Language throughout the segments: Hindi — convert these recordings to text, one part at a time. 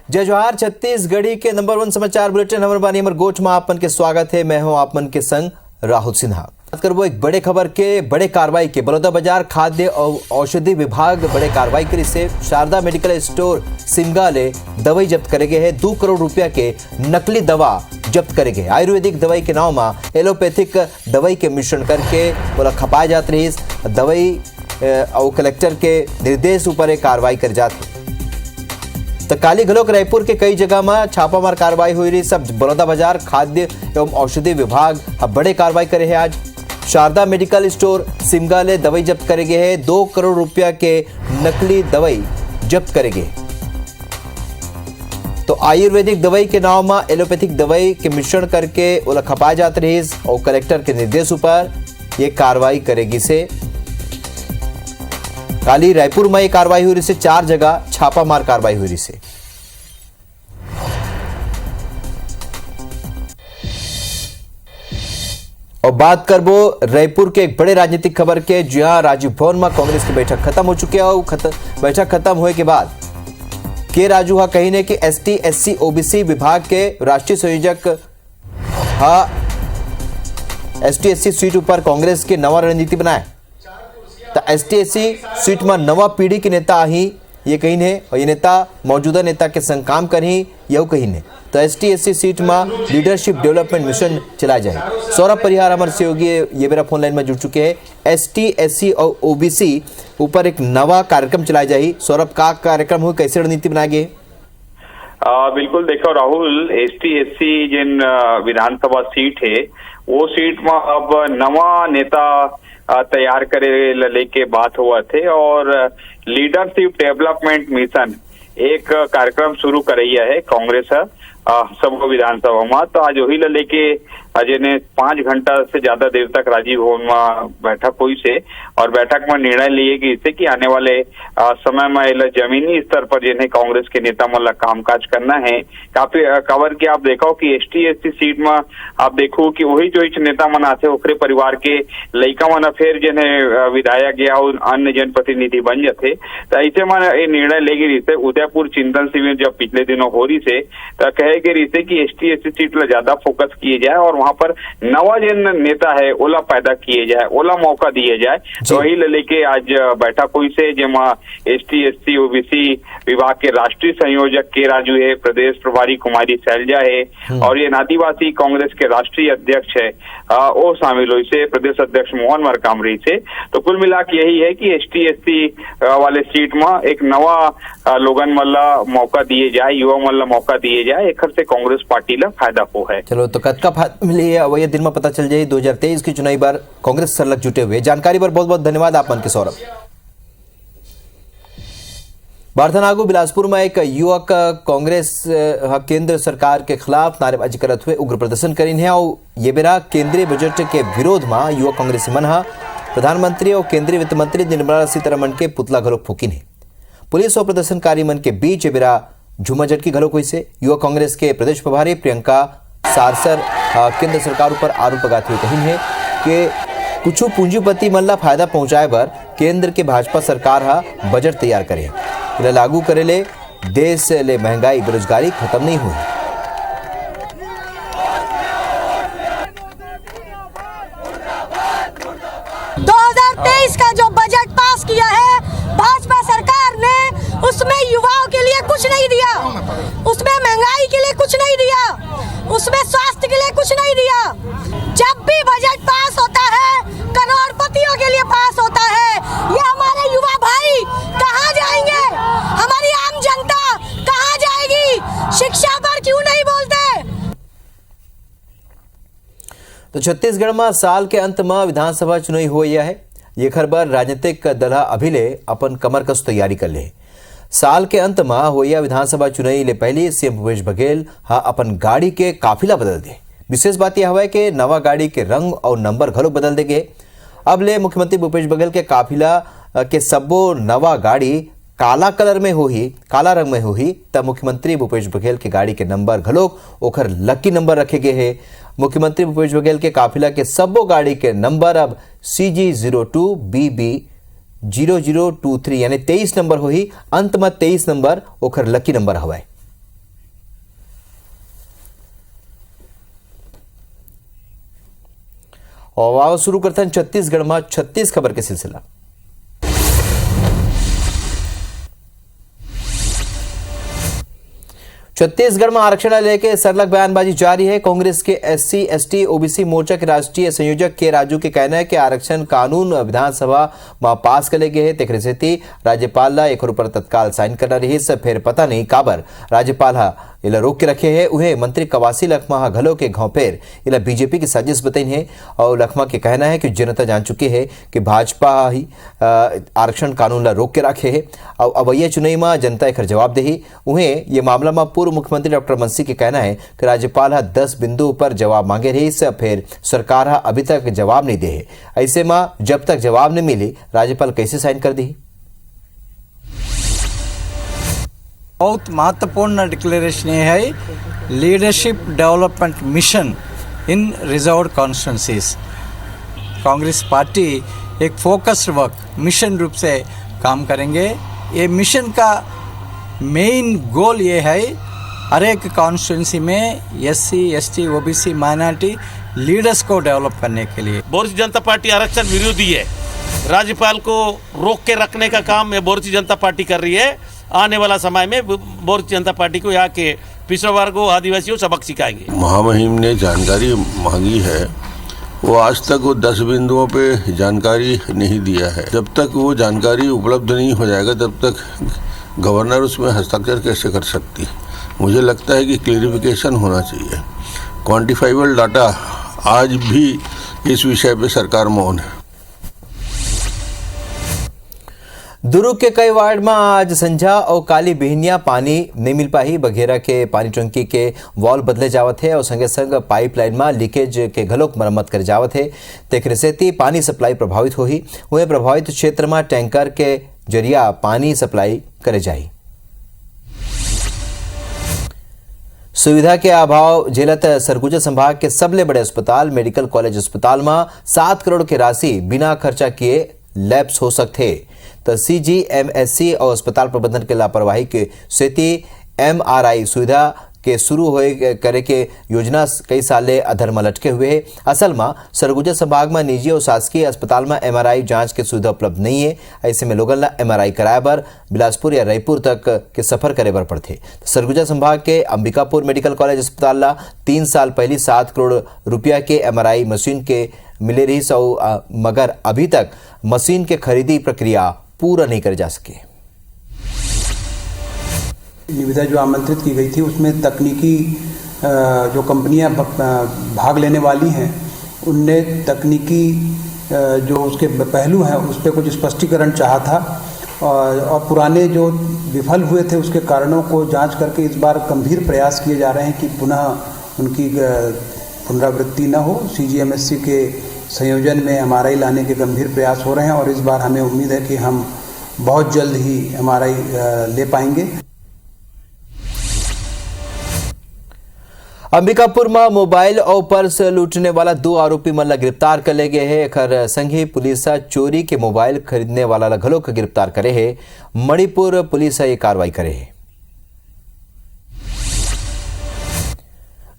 जय जोहार छत्तीसगढ़ी के नंबर 1 समाचार बुलेटिन नंबर बानी हमर गोठ में आपन के स्वागत है। मैं हूं आपन के संग राहुल सिन्हा। बात करबो एक बड़े खबर के बड़े कार्रवाई के बलौदाबाजार खाद्य और औषधि विभाग बड़े कार्रवाई करी से शारदा मेडिकल स्टोर सिमगा ले दवाई जब्त करे गए है। 2 करोड़ रुपया के नकली दवा जब्त करे गए। आयुर्वेदिक दवाई के नाम में एलोपैथिक दवाई के मिश्रण करके बोला खपाए जात रही दवाई और कलेक्टर के निर्देश ऊपर कार्रवाई कर जाती। तो काली घलोक रायपुर के कई जगह में छापामार कार्रवाई हुई रही। सब बलौदाबाजार खाद्य एवं औषधि विभाग अब बड़े कार्रवाई करे है। आज शारदा मेडिकल स्टोर सिमगा ले दवाई जब्त करे गए है। 2 करोड़ रुपया के नकली दवाई जब्त करे गए। तो आयुर्वेदिक दवाई के नाम में एलोपैथिक दवाई के मिश्रण करके ओला खपाए जात रही और कलेक्टर के निर्देश ऊपर ये कार्रवाई करेगी से काली रायपुर में एक कार्रवाई हुई से 4 जगह छापामार कार्रवाई हुई से। और बात करबो रायपुर के एक बड़े राजनीतिक खबर के, जहां राजीव भवन में कांग्रेस की बैठक खत्म हो चुकी है। और बैठक खत्म होने के बाद के राजू हा कही ने कि एसटी एससी ओबीसी विभाग के राष्ट्रीय संयोजक एसटी एससी सीट ऊपर कांग्रेस के नवा रणनीति बनाए। तो एसटी एससी सीट में नवा पीढ़ी के नेता ही ये कही ने और ये नेता मौजूदा नेता के संग काम करी यह कही ने। तो एसटी एससी सीट में लीडरशिप डेवलपमेंट मिशन चला जाए। सौरभ परिहार हमारे सहयोगी ये मेरा फोन लाइन में जुड़ चुके हैं। एसटी एससी और ओबीसी ऊपर एक नवा कार्यक्रम चलाया जाए। सौरभ का कार्यक्रम हो कैसे रणनीति बनाए गए? बिल्कुल देखो राहुल, एसटी एससी जिन विधानसभा सीट है वो सीट में अब नवा नेता तैयार करे लेके बात हुआ थे और लीडरशिप डेवलपमेंट मिशन एक कार्यक्रम शुरू करैया है कांग्रेस सब विधानसभा में। तो आज वही लेके अजय ने 5 घंटा से ज्यादा देर तक राजीव भवन में बैठक हुई से और बैठक में निर्णय लिए कि इससे कि आने वाले समय में जमीनी स्तर पर जिन्हें कांग्रेस के नेता मतलब कामकाज करना है। काफी कवर के आप देखो कि एसटी एससी सीट में आप देखो कि वही जो नेता मन आते ओकरे परिवार के लड़का मन फिर जिन्हें विधायक या अन्य जनप्रतिनिधि बन जाते। तो ऐसे में ये निर्णय लेगी रही से उदयपुर चिंतन शिविर जब पिछले दिनों हो रही से तो कहे रही से कि एसटी एससी सीट में ज्यादा फोकस किए जाए और वहां पर नवा जिन नेता है ओला पैदा किए जाए, ओला मौका दिए जाए। तो वही लेके आज बैठक हुई से जेमा एसटी एससी ओबीसी विभाग के राष्ट्रीय संयोजक के राजू है, प्रदेश प्रभारी कुमारी शैलजा है और ये आदिवासी कांग्रेस के राष्ट्रीय अध्यक्ष है वो शामिल हुई से, प्रदेश अध्यक्ष मोहन मरकामरी से। तो कुल मिला के यही है कि एसटी एससी वाले सीट में एक नवा लोगन मल्ला मौका दिए जाए, युवा मल्ला मौका दिए जाए। एक से कांग्रेस पार्टी ला फायदा हो है। चलो तो कद का फायदा मिली है वही दिन में पता चल जाए। 2023 की चुनावी बार कांग्रेस सरलग जुटे हुए। जानकारी पर बहुत बहुत धन्यवाद आपन के सौरभ। बारथनागु बिलासपुर में एक युवक कांग्रेस केंद्र सरकार के खिलाफ नारेबाजी करते हुए उग्र प्रदर्शन करी है और ये बेरा केंद्रीय बजट के विरोध में युवा कांग्रेस मन प्रधानमंत्री और केंद्रीय वित्त मंत्री निर्मला सीतारमण के पुतला घलोक फूकिन है। पुलिस और प्रदर्शनकारी मन के बीच ये बेरा झूमाझट की घलोक हुई से। युवा कांग्रेस के प्रदेश प्रभारी प्रियंका सारसर केंद्र सरकार पर आरोप लगाते हुए कही है कि कुछ पूंजीपति मन ला फायदा पहुंचाए बर केंद्र के भाजपा सरकार बजट तैयार करे लागू करे ले देश ले महंगाई बेरोजगारी खत्म नहीं हुई। 2023 का जो बजट पास किया है भाजपा सरकार ने उसमें युवाओं के लिए कुछ नहीं दिया, उसमें महंगाई के लिए कुछ नहीं दिया, उसमें स्वास्थ्य के लिए कुछ नहीं दिया। जब भी बजट पास होता है करोड़पतियों के लिए पास होता है। ये हमारे युवा भाई कहाँ जाएंगे? हमारी आम जनता कहाँ जाएगी? शिक्षा पर क्यों नहीं बोलते? तो छत्तीसगढ़ में साल के अंत में विधानसभा चुनाव हो है। ये खबर राजनीतिक दल अभिले अपन कमर कस तैयारी कर ले। साल के अंत में होया विधानसभा चुनाव ले पहले सीएम भूपेश बघेल अपन गाड़ी के काफिला बदल दे। विशेष बात यह है कि नवा गाड़ी के रंग और नंबर घलो बदल दे गए। अब ले मुख्यमंत्री भूपेश बघेल के काफिला के सबो नवा गाड़ी काला कलर में होही, काला रंग में होही। तब मुख्यमंत्री भूपेश बघेल के गाड़ी के नंबर घलोक ओखर लकी नंबर रखे गए हैं। मुख्यमंत्री भूपेश बघेल के काफिला के सबो गाड़ी के नंबर अब CG02 BB 0023 यानी 23 नंबर होही। अंत में 23 नंबर ओखर लकी नंबर हवाए। और आओ शुरू करते हैं छत्तीसगढ़ में 36 खबर के सिलसिला। छत्तीसगढ़ में आरक्षण लेके सरलग बयानबाजी जारी है। कांग्रेस के SC ST OBC मोर्चा के राष्ट्रीय संयोजक के राजू के कहना है कि आरक्षण कानून विधानसभा में पास करे गए है तेकरे सेती राज्यपाल ला एक ऊपर तत्काल साइन करना रही से फिर पता नहीं काबर राज्यपाल इला रोक के रखे है। उहे मंत्री कवासी लखमा घलो के घौपेर इला बीजेपी की साजिश बताई है और लखमा के कहना है कि जनता जान चुकी है कि भाजपा ही आरक्षण कानून ला रोक के रखे है और अवैया चुनाई में जनता एक जवाब दही। उहे ये मामला में पूर्व मुख्यमंत्री डॉक्टर मन सिंह के कहना है कि राज्यपाल 10 बिंदु पर जवाब मांगे रही से फिर सरकार अभी तक जवाब नहीं दे। ऐसे में जब तक जवाब नहीं मिली राज्यपाल कैसे साइन कर दी। बहुत महत्वपूर्ण डिक्लेरेशन ये है, leadership development mission in reserve constituencies. Congress party एक फोकस्ड वर्क मिशन रूप से काम करेंगे। ये मिशन का मेन गोल ये है हर एक कॉन्स्टिट्यूंसी में SC ST OBC minority leaders को डेवलप करने के लिए। भारतीय जनता पार्टी आरक्षण विरोधी है। राज्यपाल को रोक के रखने का काम भारतीय जनता पार्टी कर रही है। आने वाला समय में भारतीय जनता पार्टी को यहाँ के पिछड़ा वर्ग को आदिवासियों सबक सिखाएंगे। महामहिम ने जानकारी मांगी है, वो आज तक वो 10 बिंदुओं पे जानकारी नहीं दिया है। जब तक वो जानकारी उपलब्ध नहीं हो जाएगा तब तक गवर्नर उसमें हस्ताक्षर कैसे कर सकती। मुझे लगता है कि क्लियरिफिकेशन होना चाहिए। क्वांटिफाइबल डाटा आज भी इस विषय पे सरकार मौन है। दुर्ग के कई वार्ड में आज संझा और काली बिहनिया पानी नहीं मिल पाई। बघेरा के पानी टंकी के वॉल बदले जावत है और संगे संग पाइपलाइन में लीकेज के घलोक मरम्मत करे जावत है। तेकरे सेती पानी सप्लाई प्रभावित होही। वहीं प्रभावित क्षेत्र में टैंकर के जरिया पानी सप्लाई करे जाई। सुविधा के अभाव झेलत सरगुजा संभाग के सबले बड़े अस्पताल मेडिकल कॉलेज अस्पताल में 7 करोड़ की राशि बिना खर्चा किए लैप्स हो सकते। तो CGMSC और अस्पताल प्रबंधन के लापरवाही के सेती MRI सुविधा के शुरू होए करे के योजना कई साले अधर में लटके हुए है। असल में सरगुजा संभाग में निजी और शासकीय अस्पताल में MRI जांच के सुविधा उपलब्ध नहीं है। ऐसे में लोगन ला MRI कराए बर बिलासपुर या रायपुर तक के सफर करे बर पड़ते। सरगुजा संभाग के अंबिकापुर मेडिकल कॉलेज अस्पताल ला 3 साल पहले 7 करोड़ रुपया के MRI मशीन के मिले रही सौ, मगर अभी तक मशीन के खरीदी प्रक्रिया पूरा नहीं कर जा सके। निविदा जो आमंत्रित की गई थी उसमें तकनीकी जो कंपनियां भाग लेने वाली हैं उनने तकनीकी जो उसके पहलू हैं उस पर कुछ स्पष्टीकरण चाहा था और पुराने जो विफल हुए थे उसके कारणों को जांच करके इस बार गंभीर प्रयास किए जा रहे हैं कि पुनः उनकी पुनरावृत्ति न हो। CGMSC के संयोजन में MRI लाने के गंभीर प्रयास हो रहे हैं और इस बार हमें उम्मीद है कि हम बहुत जल्द ही MRI ले पाएंगे। अंबिकापुर में मोबाइल और पर्स लूटने वाला 2 आरोपी मन ला गिरफ्तार कर ले गए है। एकर संगे पुलिस चोरी के मोबाइल खरीदने वाला ला घलोक गिरफ्तार करे है। मणिपुर पुलिस ये कार्रवाई करे है।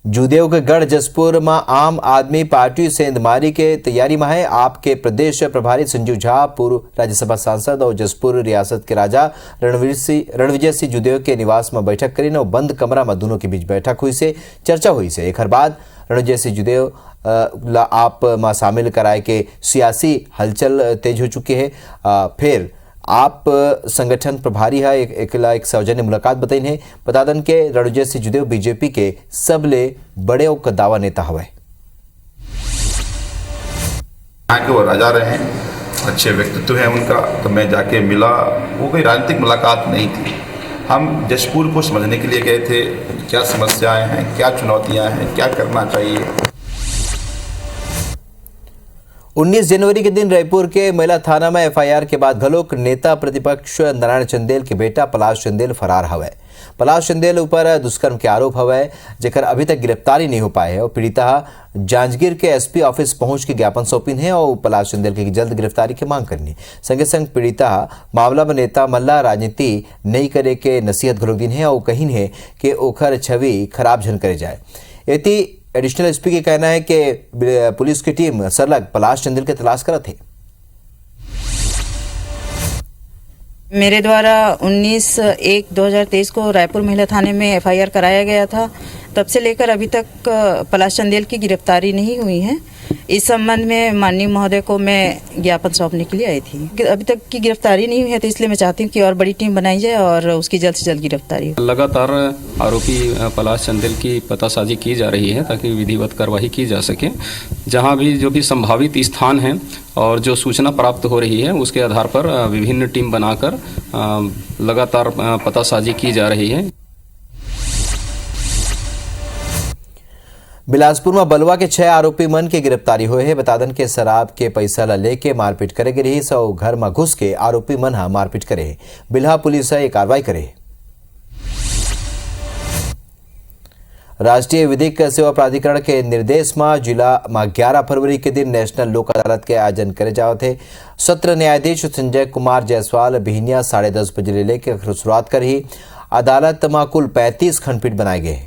जूदेव के गढ़ जसपुर में आम आदमी पार्टी सेंधमारी के तैयारी में है। आपके प्रदेश प्रभारी संजीव झा, पूर्व राज्यसभा सांसद और जसपुर रियासत के राजा रणविजय सिंह जूदेव के निवास में बैठक करी और बंद कमरा में दोनों के बीच बैठक हुई से चर्चा हुई से। एक बाद रणविजय सिंह जूदेव आप में शामिल कराए के सियासी हलचल तेज हो चुकी है। फिर आप संगठन प्रभारी है एक सौजन्य मुलाकात बताई है। बता दन के रणविजय सिंह जूदेव बीजेपी के सबले बड़े और दावा नेता हुए। यहाँ के वो राजा रहे हैं, अच्छे व्यक्तित्व है उनका, तो मैं जाके मिला। वो कोई राजनीतिक मुलाकात नहीं थी। हम जशपुर को समझने के लिए गए थे, क्या समस्याएं हैं, क्या चुनौतियां हैं, क्या करना चाहिए। 19 जनवरी के दिन रायपुर के महिला थाना में FIR के बाद घलोक नेता प्रतिपक्ष नारायण चंदेल के बेटा पलाश चंदेल फरार हवे। पलाश चंदेल ऊपर दुष्कर्म के आरोप हवे जेकर अभी तक गिरफ्तारी नहीं हो पाए है और पीड़िता जांजगीर के SP ऑफिस पहुंच के ज्ञापन सौंपिन है और पलाश चंदेल की जल्द गिरफ्तारी की मांग करनी। संगे संग पीड़िता मामला में नेता मल्ला राजनीति नहीं करे के नसीहत घलोक दिन है और कहीं है कि ओखर छवि खराब झन करे जाए। यदि एडिशनल एसपी का कहना है कि पुलिस की टीम सरलग पलाश चंदेल की तलाश कर थे। मेरे द्वारा 19/1/2023 को रायपुर महिला थाने में एफआईआर कराया गया था। तब से लेकर अभी तक पलाश चंदेल की गिरफ्तारी नहीं हुई है। इस संबंध में माननीय महोदय को मैं ज्ञापन सौंपने के लिए आई थी। अभी तक की गिरफ्तारी नहीं हुई है, तो इसलिए मैं चाहती हूँ कि और बड़ी टीम बनाई जाए और उसकी जल्द से जल्द गिरफ्तारी हो। लगातार आरोपी पलाश चंदेल की पतासाजी की जा रही है ताकि विधिवत कार्रवाई की जा सके। जहाँ भी जो भी संभावित स्थान हैं और जो सूचना प्राप्त हो रही है उसके आधार पर विभिन्न टीम बनाकर लगातार पतासाजी की जा रही है। बिलासपुर में बलवा के 6 आरोपी मन की गिरफ्तारी हुए हैं। बतादन के शराब के पैसा ला लेके मारपीट करे रही सौ घर में घुस के आरोपी मन मारपीट करे। बिल्हा पुलिस ये कार्रवाई करे। राष्ट्रीय विधिक सेवा प्राधिकरण के निर्देश में जिला में 11 फरवरी के दिन नेशनल लोक अदालत के आयोजन करे जाओ थे। सत्र न्यायाधीश संजय कुमार जायसवाल बिहनिया 10:30 बजे लेके शुरुआत कर ही अदालत में कुल 35 खंडपीठ बनाए गए।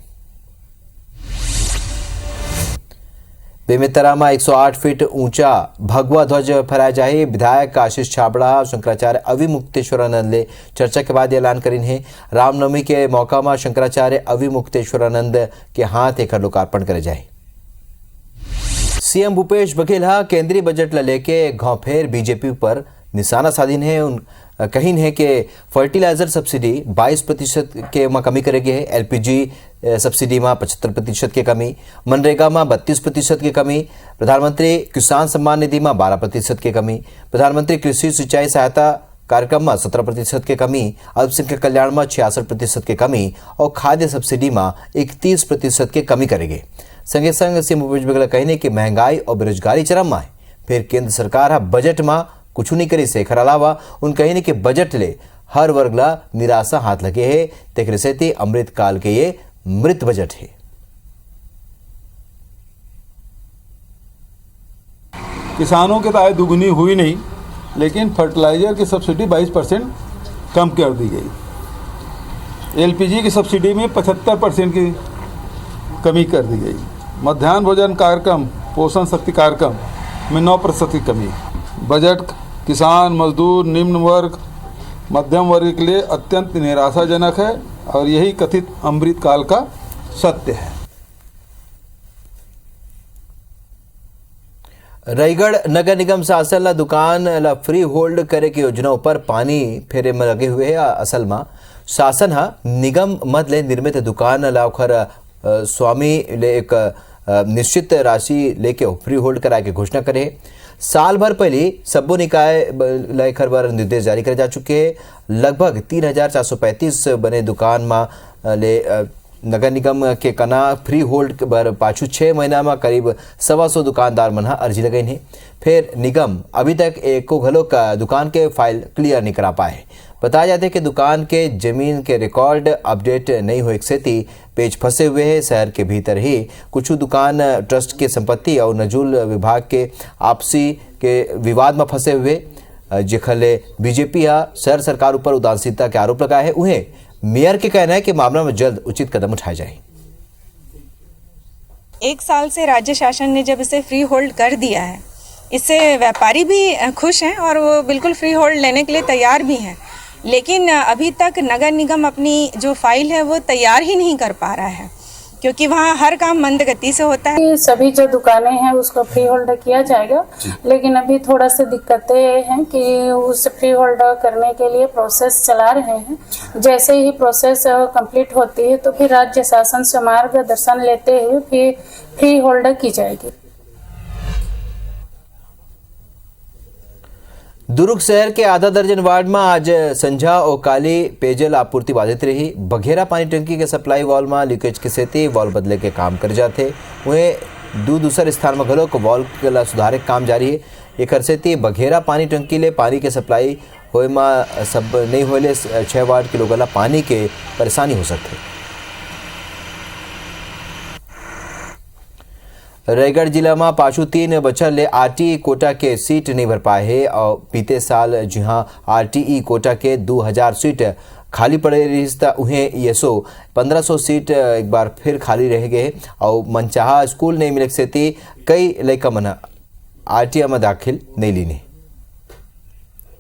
बेमेतरा में 108 फीट ऊंचा भगवा ध्वज फहराया जाए। विधायक आशीष छाबड़ा शंकराचार्य अविमुक्तेश्वरानंद ले चर्चा के बाद ऐलान करीन है। रामनवमी के मौका में शंकराचार्य अविमुक्तेश्वरानंद के हाथ एक लोकार्पण करे जाए। सीएम भूपेश बघेल केंद्रीय बजट ला लेके घौफेर बीजेपी पर निशाना साधीन है। कहीन है कि फर्टिलाइजर सब्सिडी 22% के में कमी करेगी है। एलपीजी सब्सिडी में 75% की कमी, मनरेगा में 32% की कमी, प्रधानमंत्री किसान सम्मान निधि में 12% की कमी, प्रधानमंत्री कृषि सिंचाई सहायता कार्यक्रम में 17% की कमी, अल्पसंख्यक कल्याण में 66% की कमी और खाद्य सब्सिडी में 31% की कमी करेगी। संगे संग सीएम भूपेश बघेल कहने की महंगाई और बेरोजगारी चरम में है। फिर केंद्र सरकार बजट में कुछ नहीं करी से एकर अलावा उन कहने के बजट ले हर वर्ग ला निराशा हाथ लगे है। तेकरे सेती अमृत काल के ये मृत बजट है। किसानों की तो आय दुगुनी हुई नहीं, लेकिन फर्टिलाइजर की सब्सिडी 22% कम कर दी गई। एलपीजी की सब्सिडी में 75% की कमी कर दी गई। मध्याह्न भोजन कार्यक्रम, पोषण शक्ति कार्यक्रम में 9% की कमी। बजट किसान, मजदूर, निम्न वर्ग, मध्यम वर्ग के लिए अत्यंत निराशाजनक है और यही कथित अमृत काल का सत्य है। रायगढ़ नगर निगम शासन ला दुकान ला फ्री होल्ड करे की योजनाओं पर पानी फेरे में लगे हुए है। असल में शासन निगम मद ले निर्मित दुकान ला ओखर स्वामी ले एक निश्चित राशि लेके फ्री होल्ड कराए के घोषणा करे। साल भर पहले सब्बो निकाय लेखर बार निर्देश जारी करे जा चुके हैं। लगभग 3435 बने दुकान में ले नगर निगम के कना फ्री होल्ड बर पाछू 6 महीना में करीब 125 दुकानदार मन अर्जी लगाई है। फिर निगम अभी तक एको घलो का दुकान के फाइल क्लियर नहीं करा पाए। बताया जाता है कि दुकान के जमीन के रिकॉर्ड अपडेट नहीं हुए से पेज फंसे हुए हैं। शहर के भीतर ही कुछ दुकान ट्रस्ट के संपत्ति और नजूल विभाग के आपसी के विवाद में फंसे हुए, जिखले बीजेपी शहर सरकार ऊपर उदासीनता के आरोप लगाए हैं। उन्हें मेयर के कहना है कि मामला में जल्द उचित कदम उठाए जाए। 1 साल से राज्य शासन ने जब इसे फ्री होल्ड कर दिया है, इससे व्यापारी भी खुश हैं और वो बिल्कुल फ्री होल्ड लेने के लिए तैयार भी हैं। लेकिन अभी तक नगर निगम अपनी जो फाइल है वो तैयार ही नहीं कर पा रहा है, क्योंकि वहाँ हर काम मंद गति से होता है। सभी जो दुकानें हैं उसको फ्री होल्ड किया जाएगा, लेकिन अभी थोड़ा सा दिक्कतें हैं कि उस फ्री होल्ड करने के लिए प्रोसेस चला रहे हैं। जैसे ही प्रोसेस कंप्लीट होती है तो फिर राज्य शासन से मार्गदर्शन लेते हुए फिर फ्री होल्ड की जाएगी। दुर्ग शहर के आधा दर्जन वार्ड में आज संझा और काली पेयजल आपूर्ति बाधित रही। बघेरा पानी टंकी के सप्लाई वॉल में लीकेज के सेती वॉल बदले के काम कर जाते। वहीं दूसरे स्थान में घलो वॉल के सुधारे काम जारी है। एक सेती बघेरा पानी टंकी ले पानी के सप्लाई होए में सब नहीं होले 6 वार्ड के लोगों पानी के परेशानी हो सकते। रायगढ़ जिला में पाछू 3 बचल ले आरटीई कोटा के सीट नहीं भर पाए है और बीते साल जहां आरटीई कोटा के 2000 सीट खाली पड़े रिश्ता उन्हें ये 1500 सीट एक बार फिर खाली रह गए और मनचाहा स्कूल नहीं मिले से कई लड़का मन RTI में दाखिल नहीं लीने।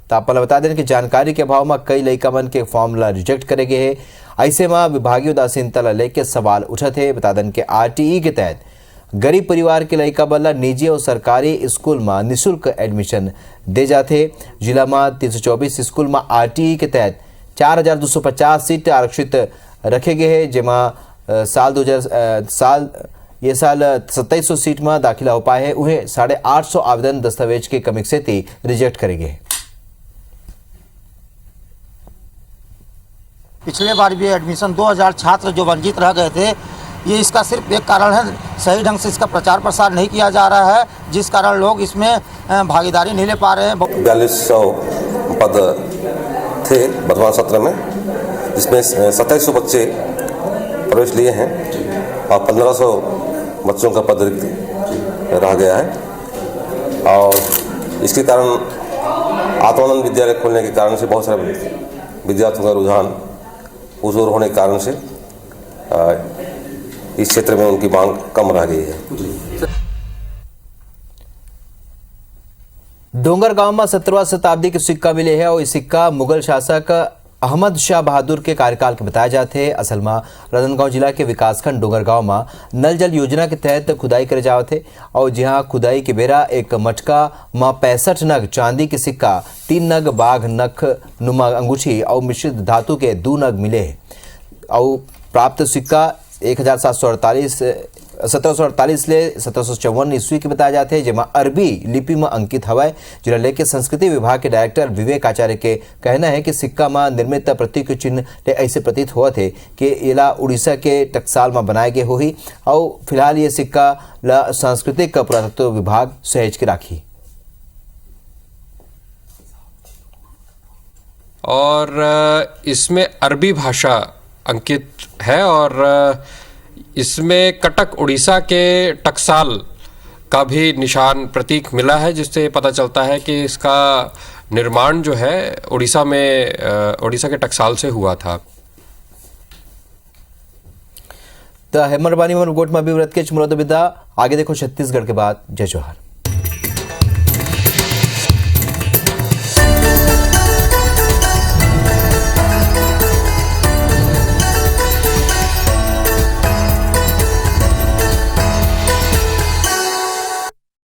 तो आप बता दें कि जानकारी के अभाव में कई लड़का मन के फॉर्म ला रिजेक्ट करे गए है। ऐसे में विभागीय उदासीनता ला लेके सवाल उठा थे। बता दें कि RTE के तहत गरीब परिवार के लड़का बल्ला निजी और सरकारी स्कूल में निःशुल्क एडमिशन दे जाते। जिला में 324 स्कूल में RTE के तहत 4250 सीट आरक्षित रखे गए हैं, जेमा साल 2700 सीट में दाखिला हो पाए हैं। उन्हें 850 आवेदन दस्तावेज के कमी से रिजेक्ट करे गए। पिछले बार भी एडमिशन 2000 छात्र जो वंचित रह गए थे, ये इसका सिर्फ एक कारण है, सही ढंग से इसका प्रचार प्रसार नहीं किया जा रहा है, जिस कारण लोग इसमें भागीदारी नहीं ले पा रहे हैं। 4200 पद थे वर्तमान सत्र में, जिसमें 2700 बच्चे प्रवेश लिए हैं और 1500 बच्चों का पद रिक्त रह गया है। और इसके कारण आत्मानंद विद्यालय खोलने के कारण से बहुत सारे विद्यार्थियों का रुझान उस ओर होने के कारण से इस क्षेत्र में उनकी मांग कम रह गई है। डोंगरगांव में 17वीं शताब्दी के सिक्का मिले हैं और इस सिक्का मुगल शासक अहमद शाह बहादुर के कार्यकाल के बताए जाते हैं। असल में राजनांदगांव जिला के विकासखंड डोंगरगांव में नल जल योजना के तहत खुदाई करे जाते थे और जहां खुदाई के बेरा एक मटका में 65 नग चांदी के सिक्का, 3 नग बाघ नख नुमा अंगूठी और मिश्रित धातु के 2 नग मिले और प्राप्त सिक्का 1748 ले 1754 ईस्वी के बताए जाते हैं, जेमा अरबी लिपि में अंकित हवा। जिला लेके संस्कृति विभाग के डायरेक्टर विवेक आचार्य के कहना है कि सिक्का में निर्मित प्रतीक चिन्ह ऐसे प्रतीत हुआ थे कि इला उड़ीसा के टकसाल में बनाए गए हो ही और फिलहाल ये सिक्का ला सांस्कृतिक पुरातत्व विभाग सहेज के राखी। और इसमें अरबी भाषा अंकित है और इसमें कटक उड़ीसा के टकसाल का भी निशान प्रतीक मिला है, जिससे पता चलता है कि इसका निर्माण जो है उड़ीसा के टकसाल से हुआ था। तो हेमरबानी गोट में भी व्रत के चुमरद विदा। आगे देखो छत्तीसगढ़ के बाद। जय जोहार।